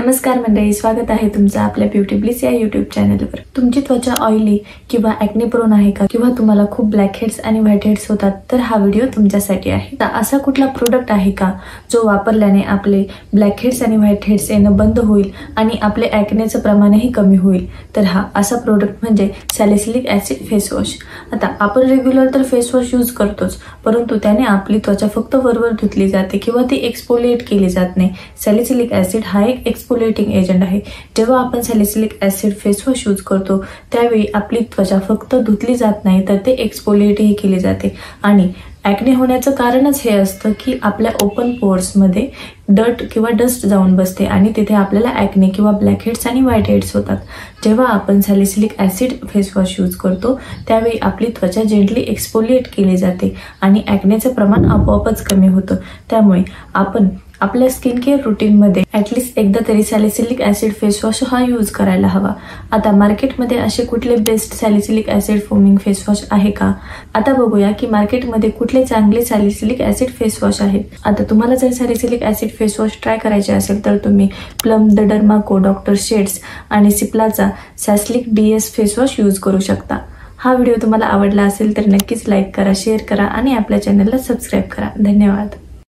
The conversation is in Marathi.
नमस्कार मंडळी, स्वागत आहे तुमचं आपल्या ब्युटी ब्लिस या यूट्यूब चॅनलवर। तुमची त्वचा ऑइली किंवा ॲक्ने प्रोन आहे का किंवा तुम्हाला खूप ब्लॅक हेड्स आणि व्हाईट हेड्स होतात तर हा व्हिडिओ तुमच्यासाठी आहे। तर असा कुठला प्रोडक्ट आहे का जो वापरल्याने आपले ब्लॅक हेड्स आणि व्हाईट हेड्स येणं बंद होईल आणि आपले ॲक्नेचं प्रमाणही कमी होईल? तर हा असा प्रोडक्ट म्हणजे सॅलिसिलिक ॲसिड फेस वॉश। आता आपण रेग्युलर तर फेस वॉश यूज करतोच, परंतु त्याने आपली त्वचा फक्त वरवर धुतली जाते किंवा ती एक्सफोलिएट केली जात नाही। सॅलिसिलिक ॲसिड हा एक एक्सफोलिएटिंग एजंट आहे। जेव्हा आपण salicylic acid face wash use करतो त्यावेळी आपली त्वचा फक्त धुतली जात नाही तर ते एक्सफोलिएटही केली जाते। आणि ॲक्ने होण्याचं कारणच हे असतं की आपल्या ओपन पोर्समध्ये डर्ट किंवा डस्ट जाऊन बसते आणि तिथे आपल्याला ॲक्ने किंवा ब्लॅक हेड्स आणि व्हाईट हेड्स होतात। जेव्हा आपण salicylic acid face wash use करतो त्यावेळी आपली त्वचा जेंटली एक्सफोलिएट केली जाते आणि ॲक्नेचं प्रमाण आपोआपच कमी होतं। त्यामुळे आपण आपल्या स्किन केअर रुटीनमध्ये ॲटलिस्ट एकदा तरी सॅलिसिलिक ॲसिड फेस वॉश हा यूज करायला हवा। आता मार्केटमध्ये असे कुठले best salicylic acid foaming face wash आहे का? आता बघूया की मार्केटमध्ये कुठले चांगले सॅलिसिलिक ॲसिड फेस वॉश आहेत। आता तुम्हाला जर salicylic acid face wash try करायचे असेल तर तुम्ही Plum, the Derma Co, doctor Sheth's आणि सिप्लाचा salicylic DS face wash use करू शकता। हा व्हिडिओ तुम्हाला आवडला असेल तर नक्कीच लाईक करा, शेअर करा आणि आपल्या चॅनलला सबस्क्राईब करा। धन्यवाद।